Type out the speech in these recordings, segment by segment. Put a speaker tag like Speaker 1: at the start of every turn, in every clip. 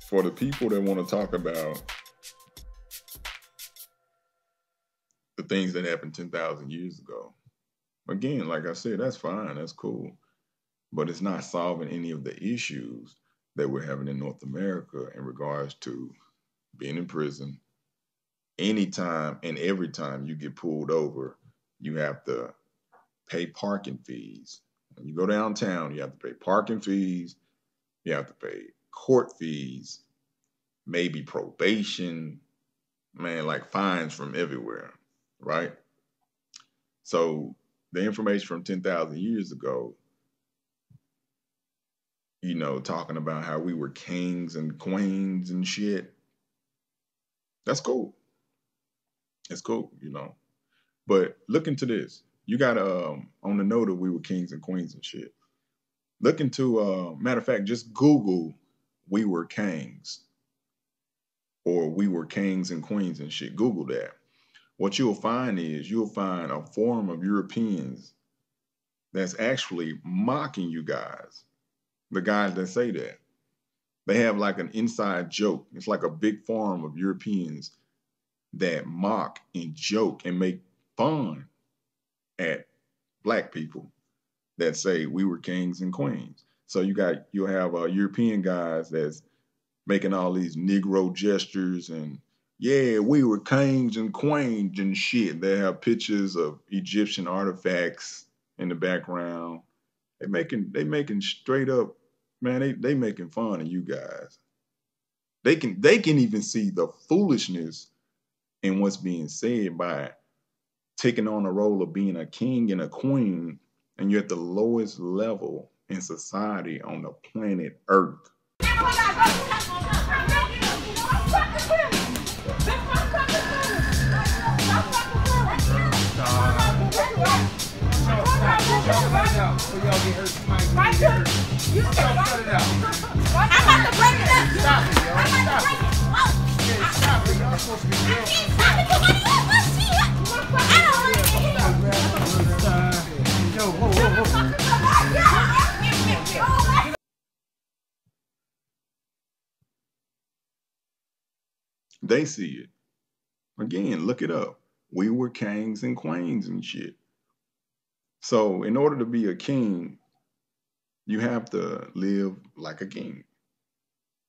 Speaker 1: for the people that want to talk about the things that happened 10,000 years ago, again, like I said, that's fine, that's cool, but it's not solving any of the issues that we're having in North America in regards to being in prison. Anytime and every time you get pulled over, you have to pay parking fees. When you go downtown, you have to pay parking fees, you have to pay court fees, maybe probation, man, like fines from everywhere, right? So the information from 10,000 years ago, you know, talking about how we were kings and queens and shit, that's cool. It's cool, you know. But look into this. You got on the note of we were kings and queens and shit. Look into matter of fact, just Google "we were kings" or "we were kings and queens" and shit. Google that. What you'll find is you'll find a forum of Europeans that's actually mocking you guys. The guys that say that. They have like an inside joke. It's like a big forum of Europeans that mock and joke and make fun at black people that say we were kings and queens. So you'll have European guys that's making all these Negro gestures and yeah, we were kings and queens and shit. They have pictures of Egyptian artifacts in the background. They making straight up, man. They making fun of you guys. They can even see the foolishness in what's being said by taking on the role of being a king and a queen, and you're at the lowest level in society on the planet Earth. They see it. Again, look it up. We were kings and queens and shit. So in order to be a king, you have to live like a king.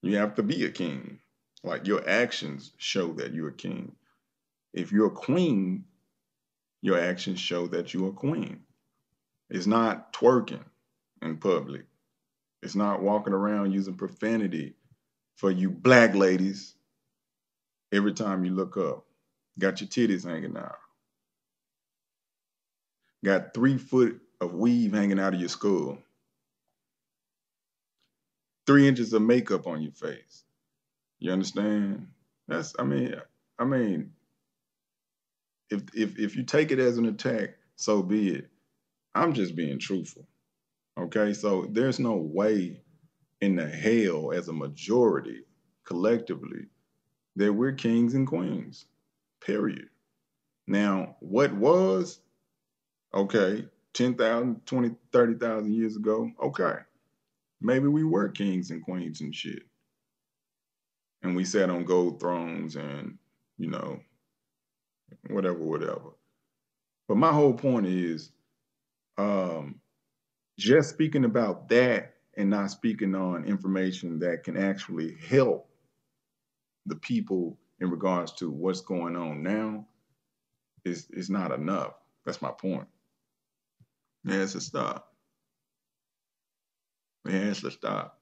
Speaker 1: You have to be a king. Like your actions show that you're a king. If you're a queen, your actions show that you're a queen. It's not twerking in public. It's not walking around using profanity for you black ladies every time you look up. Got your titties hanging out. Got 3 foot of weave hanging out of your skull. 3 inches of makeup on your face. You understand? I mean, if you take it as an attack, so be it. I'm just being truthful. Okay, so there's no way in the hell as a majority, collectively, that we're kings and queens, period. Now, what was, okay, 10,000, 20, 30,000 years ago, okay, maybe we were kings and queens and shit. And we sat on gold thrones and, you know, whatever. But my whole point is, just speaking about that and not speaking on information that can actually help the people in regards to what's going on now is not enough. That's my point. It has to stop. It has to stop.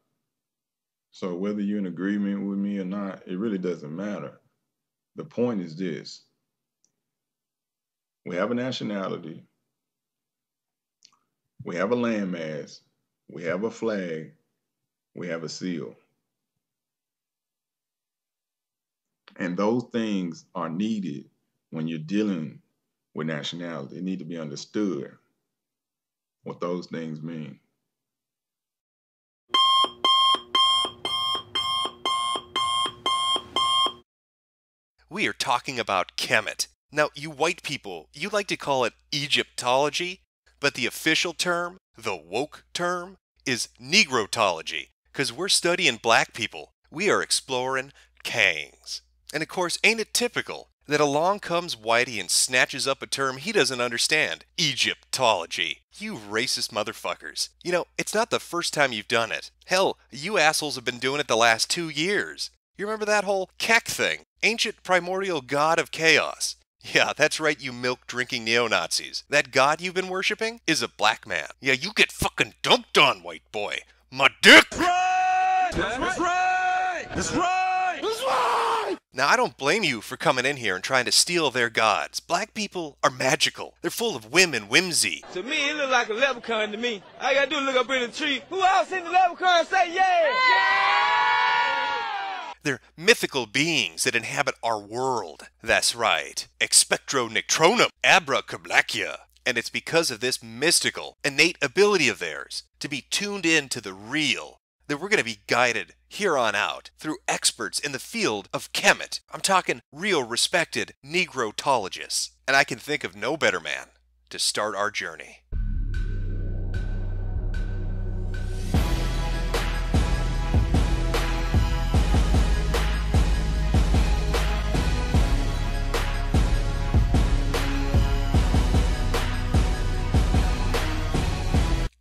Speaker 1: So whether you're in agreement with me or not, it really doesn't matter. The point is this. We have a nationality. We have a landmass. We have a flag. We have a seal. And those things are needed when you're dealing with nationality. They need to be understood what those things mean.
Speaker 2: We are talking about Kemet. Now, you white people, you like to call it Egyptology, but the official term, the woke term, is Negrotology, because we're studying black people. We are exploring kangs. And of course, ain't it typical that along comes Whitey and snatches up a term he doesn't understand? Egyptology. You racist motherfuckers. You know, it's not the first time you've done it. Hell, you assholes have been doing it the last 2 years. You remember that whole Kek thing? Ancient primordial god of chaos. Yeah, that's right, you milk-drinking neo-Nazis. That god you've been worshipping is a black man. Yeah, you get fucking dumped on, white boy. My dick!
Speaker 3: That's right! That's right! That's right! That's right!
Speaker 2: Now, I don't blame you for coming in here and trying to steal their gods. Black people are magical. They're full of whim and whimsy.
Speaker 4: To me, it look like a leprechaun to me. All I gotta do is look up in the tree. Who else seen the leprechaun and say yeah?
Speaker 2: They're mythical beings that inhabit our world. That's right. Expectro Nictronum, Abracablacia. And it's because of this mystical, innate ability of theirs to be tuned in to the real that we're going to be guided here on out through experts in the field of Kemet. I'm talking real respected Negrotologists. And I can think of no better man to start our journey.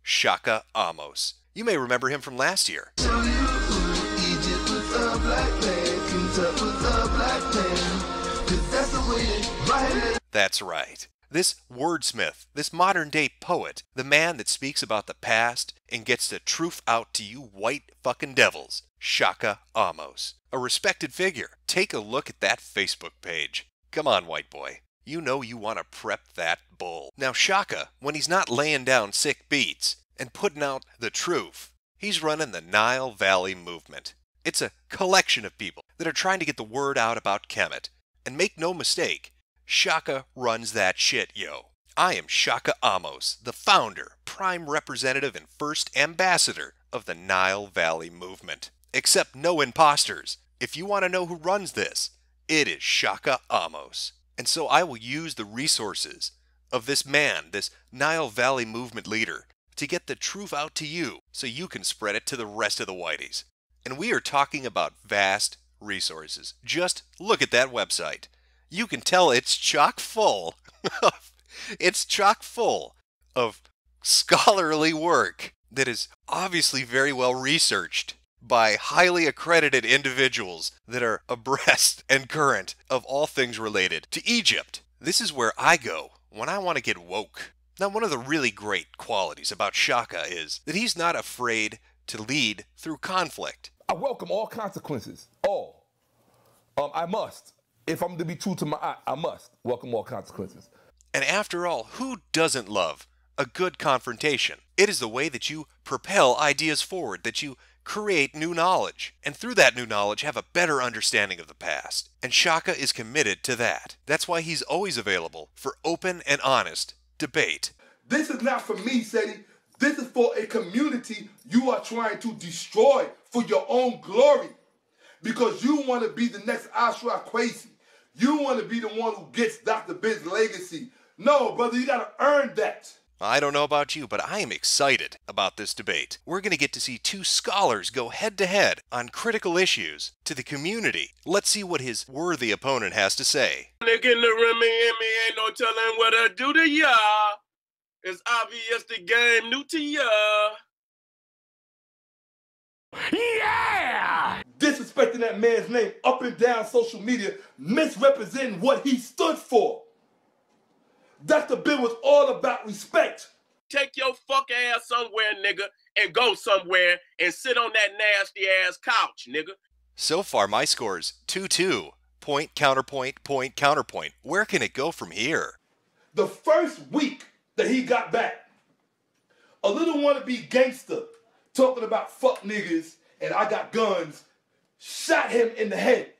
Speaker 2: Shaka Amos. You may remember him from last year. That's right. This wordsmith, this modern-day poet, the man that speaks about the past and gets the truth out to you white fucking devils, Shaka Amos. A respected figure. Take a look at that Facebook page. Come on, white boy. You know you want to prep that bull. Now Shaka, when he's not laying down sick beats and putting out the truth, he's running the Nile Valley movement. It's a collection of people that are trying to get the word out about Kemet. And make no mistake, Shaka runs that shit, yo. I am Shaka Amos, the founder, prime representative, and first ambassador of the Nile Valley movement. Except no imposters. If you want to know who runs this, it is Shaka Amos. And so I will use the resources of this man, this Nile Valley movement leader, to get the truth out to you so you can spread it to the rest of the whiteys. And we are talking about vast resources. Just look at that website. You can tell it's chock full. It's chock full of scholarly work that is obviously very well researched by highly accredited individuals that are abreast and current of all things related to Egypt. This is where I go when I want to get woke. Now, one of the really great qualities about Shaka is that he's not afraid to lead through conflict.
Speaker 5: I welcome all consequences. All. I must. If I'm to be true to my I must welcome all consequences.
Speaker 2: And after all, who doesn't love a good confrontation? It is the way that you propel ideas forward, that you create new knowledge, and through that new knowledge have a better understanding of the past. And Shaka is committed to that. That's why he's always available for open and honest debate.
Speaker 5: This is not for me, Seti. This is for a community you are trying to destroy for your own glory. Because you want to be the next Ashra Kwesi. You want to be the one who gets Dr. Ben's legacy. No, brother, you got to earn that.
Speaker 2: I don't know about you, but I am excited about this debate. We're going to get to see two scholars go head-to-head on critical issues to the community. Let's see what his worthy opponent has to say.
Speaker 4: Nigga in the rim and me ain't no telling what I do to ya. It's obvious the game new to ya.
Speaker 5: Yeah! Disrespecting that man's name up and down social media, misrepresenting what he stood for. Dr. Ben was all about respect.
Speaker 4: Take your fuck ass somewhere, nigga, and go somewhere and sit on that nasty ass couch, nigga.
Speaker 2: So far, my score's 2-2. Point, counterpoint, point, counterpoint. Where can it go from here?
Speaker 5: The first week that he got back, a little wannabe gangster talking about fuck niggas and I got guns, shot him in the head.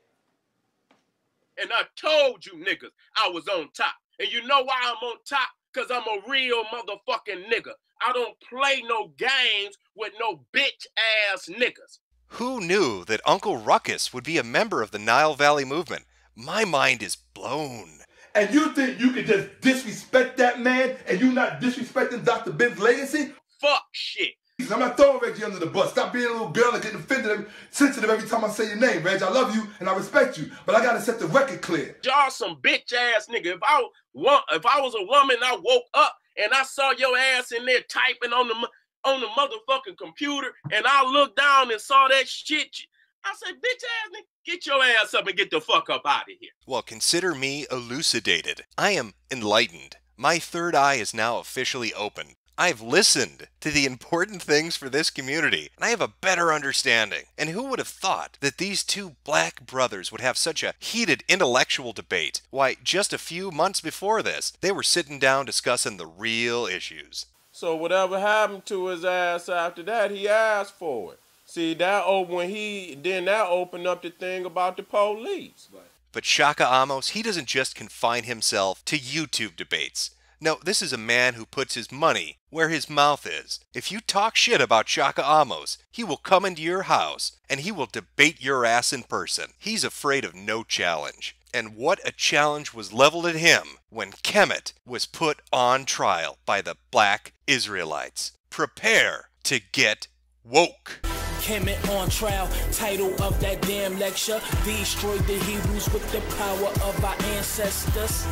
Speaker 4: And I told you niggas I was on top. And you know why I'm on top? Because I'm a real motherfucking nigga. I don't play no games with no bitch-ass niggas.
Speaker 2: Who knew that Uncle Ruckus would be a member of the Nile Valley movement? My mind is blown.
Speaker 5: And you think you can just disrespect that man and you not disrespecting Dr. Ben's legacy?
Speaker 4: Fuck shit.
Speaker 5: I'm not throwing Reggie under the bus. Stop being a little girl and getting offended, sensitive every time I say your name, Reg. I love you and I respect you, but I gotta set the record clear.
Speaker 4: Y'all some bitch ass nigga. If I was a woman, I woke up and I saw your ass in there typing on the motherfucking computer, and I looked down and saw that shit. I said, bitch ass nigga, get your ass up and get the fuck up out of here.
Speaker 2: Well, consider me elucidated. I am enlightened. My third eye is now officially open. I've listened to the important things for this community, and I have a better understanding. And who would have thought that these two black brothers would have such a heated intellectual debate? Why, just a few months before this, they were sitting down discussing the real issues.
Speaker 6: So whatever happened to his ass after that, he asked for it. See, that opened up the thing about the police. Right.
Speaker 2: But Shaka Amos, he doesn't just confine himself to YouTube debates. No, this is a man who puts his money where his mouth is. If you talk shit about Shaka Amos, he will come into your house and he will debate your ass in person. He's afraid of no challenge. And what a challenge was leveled at him when Kemet was put on trial by the black Israelites. Prepare to get woke.
Speaker 7: Kemet on trial, title of that damn lecture. Destroyed the Hebrews with the power of our ancestors.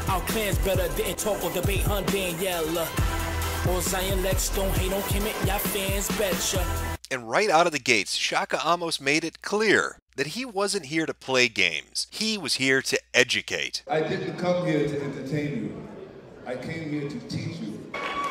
Speaker 7: Our clans better didn't talk or debate her Daniela. Or Zion Lex don't hate on Kemet, y'all fans betcha.
Speaker 2: And right out of the gates, Shaka Amos made it clear that he wasn't here to play games. He was here to educate.
Speaker 5: I didn't come here to entertain you. I came here to teach you.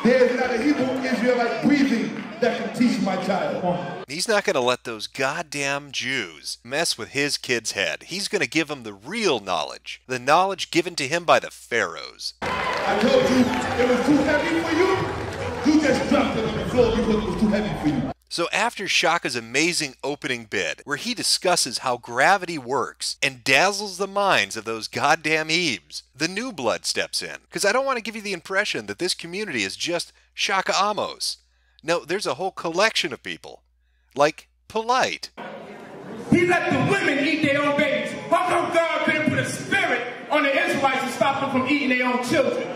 Speaker 5: There is not a Hebrew Israelite breathing that can teach my child.
Speaker 2: He's not going to let those goddamn Jews mess with his kid's head. He's going to give him the real knowledge, the knowledge given to him by the pharaohs.
Speaker 5: I told you it was too heavy for you. You just dropped it on the floor because it was too heavy for you.
Speaker 2: So after Shaka's amazing opening bid, where he discusses how gravity works and dazzles the minds of those goddamn Hebes, the new blood steps in. Because I don't want to give you the impression that this community is just Shaka Amos. No, there's a whole collection of people. Like Polite.
Speaker 8: He let the women eat their own babies. How come God couldn't put a spirit on the Israelites and stop them from eating their own children?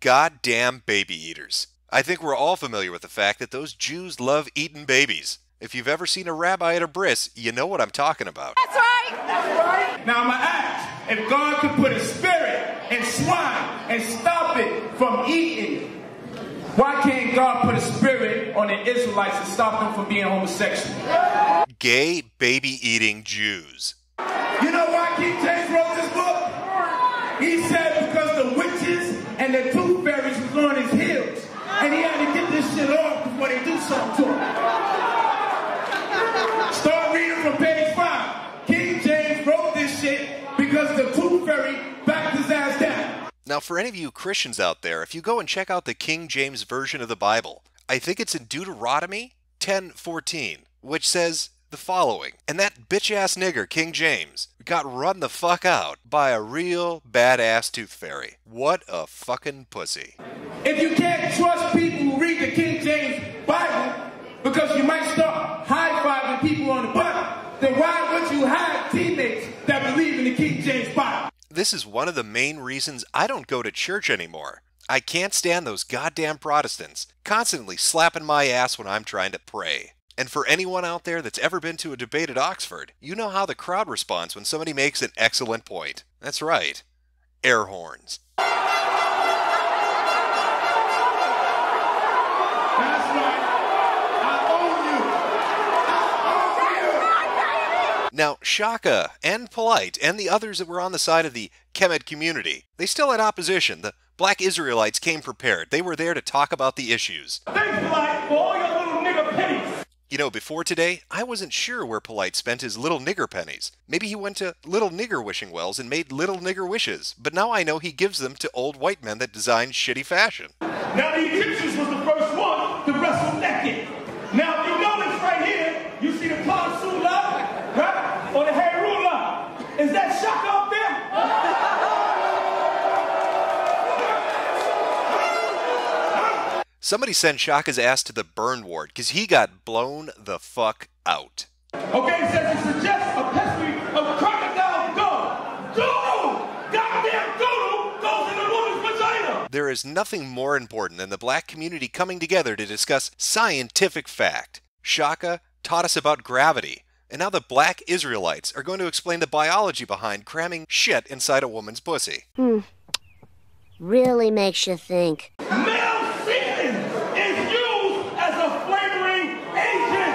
Speaker 2: Goddamn baby eaters. I think we're all familiar with the fact that those Jews love eating babies. If you've ever seen a rabbi at a bris, you know what I'm talking about.
Speaker 8: That's right! That's right! Now I'm going to ask, if God could put a spirit in swine and stop it from eating, why can't God put a spirit on the Israelites and stop them from being homosexual?
Speaker 2: Gay baby-eating Jews.
Speaker 8: You know why King James wrote this book? He said because the witches and the tooth fairies was on his heels. And he had to get this shit off before they do something to him. Start reading from page 5. King James wrote this shit because the tooth fairy backed his ass down.
Speaker 2: Now, for any of you Christians out there, if you go and check out the King James Version of the Bible, I think it's in Deuteronomy 10:14, which says the following. And that bitch-ass nigger, King James, got run the fuck out by a real badass tooth fairy. What a fucking pussy.
Speaker 8: If you can't trust people who read the King James Bible because you might start high-fiving people on the butt, then why would you have teammates that believe in the King James Bible?
Speaker 2: This is one of the main reasons I don't go to church anymore. I can't stand those goddamn Protestants constantly slapping my ass when I'm trying to pray. And for anyone out there that's ever been to a debate at Oxford, you know how the crowd responds when somebody makes an excellent point. That's right. Air horns.
Speaker 8: That's right. I own you.
Speaker 2: Now, Shaka and Polite and the others that were on the side of the Kemet community, they still had opposition. The black Israelites came prepared. They were there to talk about the issues.
Speaker 8: Thanks, Polite, for all your little nigger pennies.
Speaker 2: You know, before today, I wasn't sure where Polite spent his little nigger pennies. Maybe he went to little nigger wishing wells and made little nigger wishes. But now I know he gives them to old white men that design shitty fashion.
Speaker 8: Now the Egyptians was the first one to wrestle naked. Now if you notice right here, you see the Parsula, right? Or the Herula. Is that Shaka up there?
Speaker 2: Somebody send Shaka's ass to the burn ward, because he got blown the fuck out.
Speaker 8: Okay, it says it suggests a pedigree of crocodile dough. Doodle! Goddamn doodle goes in the woman's vagina!
Speaker 2: There there is nothing more important than the black community coming together to discuss scientific fact. Shaka taught us about gravity, and now the black Israelites are going to explain the biology behind cramming shit inside a woman's pussy.
Speaker 9: Really makes you think.
Speaker 3: Male semen is used as a flavoring agent.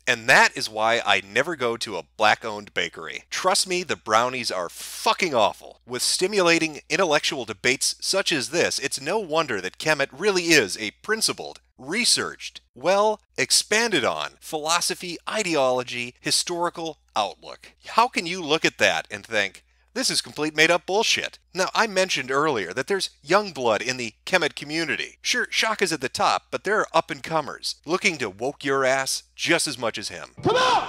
Speaker 2: And that is why I never go to a black-owned bakery. Trust me, the brownies are fucking awful. With stimulating intellectual debates such as this, it's no wonder that Kemet really is a principled, researched, well, expanded on philosophy, ideology, historical outlook. How can you look at that and think, this is complete made-up bullshit? Now, I mentioned earlier that there's young blood in the Kemet community. Sure, Shaka's at the top, but there are up-and-comers looking to woke your ass just as much as him.
Speaker 3: Come on!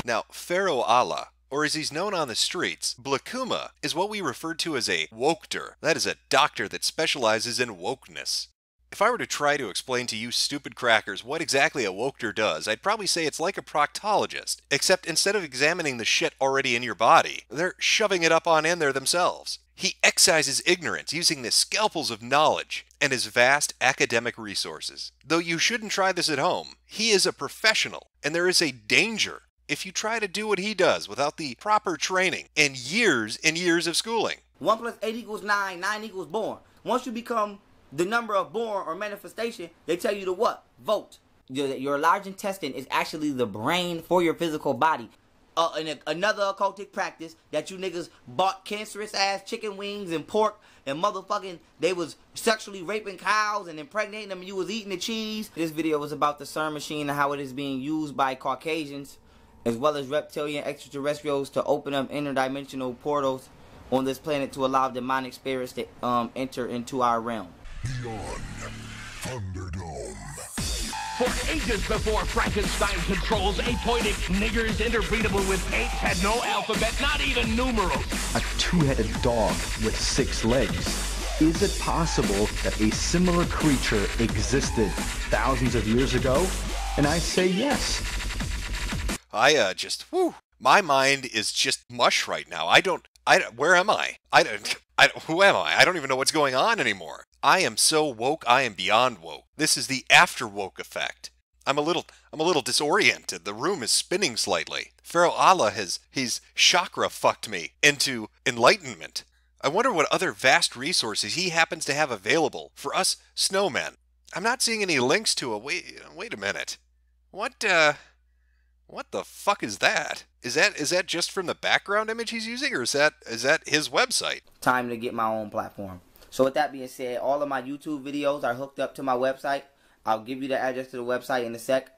Speaker 2: Now, Pharaoh Allah, or as he's known on the streets, Blakuma, is what we refer to as a wokter. That is a doctor that specializes in wokeness. If I were to try to explain to you stupid crackers what exactly a wokter does, I'd probably say it's like a proctologist, except instead of examining the shit already in your body, they're shoving it up on in there themselves. He excises ignorance using the scalpels of knowledge and his vast academic resources. Though you shouldn't try this at home, he is a professional, and there is a danger if you try to do what he does without the proper training and years of schooling.
Speaker 10: 1 + 8 = 9, 9 = born. Once you become the number of born or manifestation, they tell you to what? Vote. Your large intestine is actually the brain for your physical body. And another occultic practice that you niggas bought cancerous ass chicken wings and pork and motherfucking, they was sexually raping cows and impregnating them and you was eating the cheese. This video was about the CERN machine and how it is being used by Caucasians as well as reptilian extraterrestrials to open up interdimensional portals on this planet to allow demonic spirits to enter into our realm.
Speaker 11: Beyond Thunderdome.
Speaker 3: For ages before Frankenstein controls, apoidic niggers interbreedable with apes had no alphabet, not even numerals.
Speaker 12: A two-headed dog with 6 legs. Is it possible that a similar creature existed thousands of years ago? And I say yes.
Speaker 2: My mind is just mush right now. Where am I? Who am I? I don't even know what's going on anymore. I am so woke, I am beyond woke. This is the after woke effect. I'm a little disoriented. The room is spinning slightly. Pharaoh Allah he's chakra fucked me into enlightenment. I wonder what other vast resources he happens to have available for us snowmen. I'm not seeing any links to a wait a minute. What the fuck is that? Is that just from the background image he's using, or is that his website?
Speaker 10: Time to get my own platform. So with that being said, all of my YouTube videos are hooked up to my website. I'll give you the address to the website in a sec.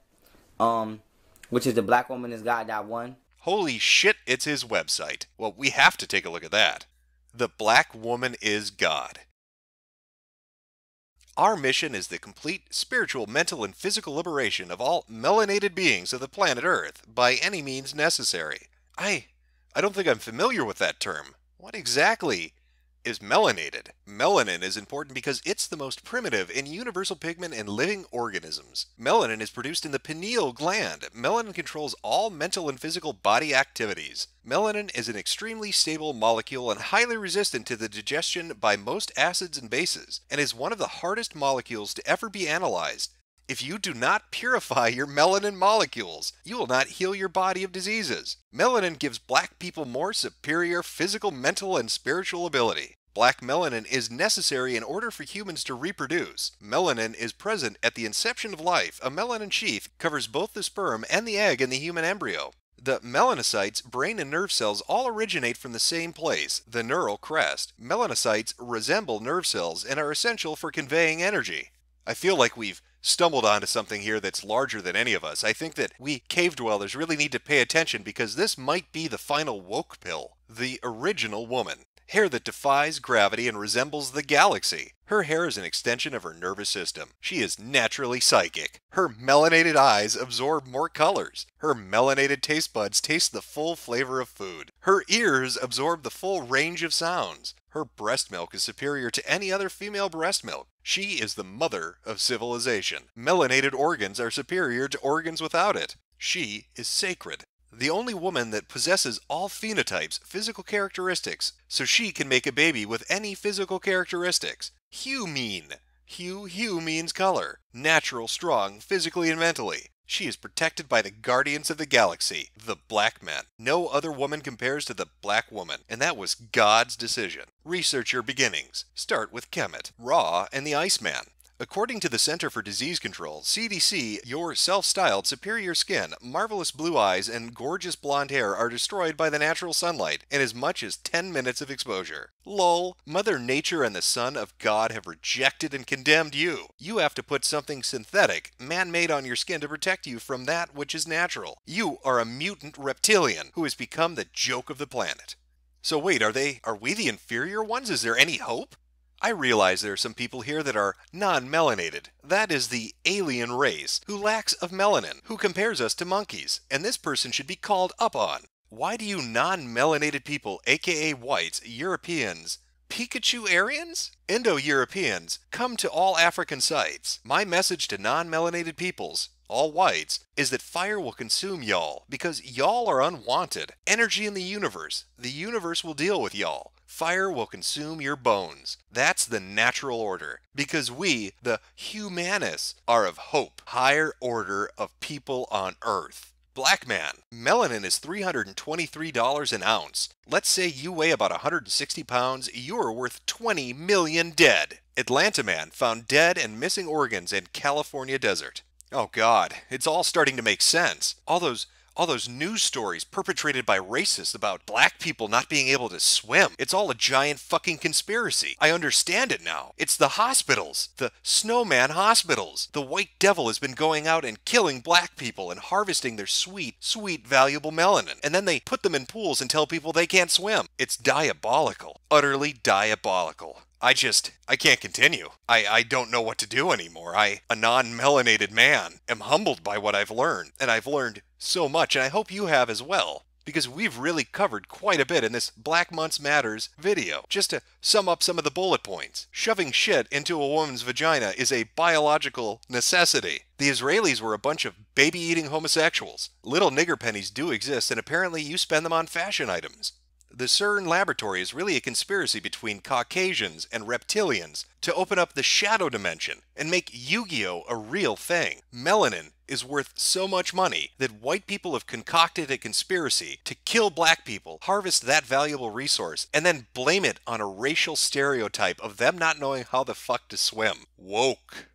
Speaker 10: Which is theblackwomanisgod.1.
Speaker 2: Holy shit, it's his website. Well, we have to take a look at that. The Black Woman is God. Our mission is the complete spiritual, mental, and physical liberation of all melanated beings of the planet Earth by any means necessary. I don't think I'm familiar with that term. What exactly is melanated? Melanin is important because it's the most primitive and universal pigment in living organisms. Melanin is produced in the pineal gland. Melanin controls all mental and physical body activities. Melanin is an extremely stable molecule and highly resistant to the digestion by most acids and bases, and is one of the hardest molecules to ever be analyzed. If you do not purify your melanin molecules, you will not heal your body of diseases. Melanin gives black people more superior physical, mental, and spiritual ability. Black melanin is necessary in order for humans to reproduce. Melanin is present at the inception of life. A melanin sheath covers both the sperm and the egg in the human embryo. The melanocytes, brain and nerve cells all originate from the same place, the neural crest. Melanocytes resemble nerve cells and are essential for conveying energy. I feel like we've stumbled onto something here that's larger than any of us. I think that we cave dwellers really need to pay attention because this might be the final woke pill. The original woman. Hair that defies gravity and resembles the galaxy. Her hair is an extension of her nervous system. She is naturally psychic. Her melanated eyes absorb more colors. Her melanated taste buds taste the full flavor of food. Her ears absorb the full range of sounds. Her breast milk is superior to any other female breast milk. She is the mother of civilization. Melanated organs are superior to organs without it. She is sacred. The only woman that possesses all phenotypes, physical characteristics, so she can make a baby with any physical characteristics. Hue means color. Natural, strong, physically and mentally. She is protected by the guardians of the galaxy, the black men. No other woman compares to the black woman, and that was God's decision. Research your beginnings. Start with Kemet, Ra, and the Iceman. According to the Center for Disease Control, CDC, your self-styled superior skin, marvelous blue eyes, and gorgeous blonde hair are destroyed by the natural sunlight in as much as 10 minutes of exposure. Lol, Mother Nature and the Son of God have rejected and condemned you. You have to put something synthetic, man-made on your skin to protect you from that which is natural. You are a mutant reptilian who has become the joke of the planet. So wait, are we the inferior ones? Is there any hope? I realize there are some people here that are non-melanated. That is the alien race, who lacks of melanin, who compares us to monkeys, and this person should be called up on. Why do you non-melanated people, aka whites, Europeans, Pikachu-Aryans? Indo-Europeans, come to all African sites. My message to non-melanated peoples, all whites, is that fire will consume y'all, because y'all are unwanted. Energy in the universe will deal with y'all. Fire will consume your bones. That's the natural order. Because we, the humanists, are of hope. Higher order of people on Earth. Black man. Melanin is $323 an ounce. Let's say you weigh about 160 pounds, you're worth 20 million dead. Atlanta man found dead and missing organs in California desert. Oh God, it's all starting to make sense. All those news stories perpetrated by racists about black people not being able to swim. It's all a giant fucking conspiracy. I understand it now. It's the hospitals. The snowman hospitals. The white devil has been going out and killing black people and harvesting their sweet, sweet, valuable melanin. And then they put them in pools and tell people they can't swim. It's diabolical. Utterly diabolical. I can't continue. I don't know what to do anymore. A non-melanated man, am humbled by what I've learned. And I've learned so much, and I hope you have as well. Because we've really covered quite a bit in this Black Months Matters video. Just to sum up some of the bullet points. Shoving shit into a woman's vagina is a biological necessity. The Israelis were a bunch of baby-eating homosexuals. Little nigger pennies do exist, and apparently you spend them on fashion items. The CERN laboratory is really a conspiracy between Caucasians and reptilians to open up the shadow dimension and make Yu-Gi-Oh! A real thing. Melanin is worth so much money that white people have concocted a conspiracy to kill black people, harvest that valuable resource, and then blame it on a racial stereotype of them not knowing how the fuck to swim. Woke.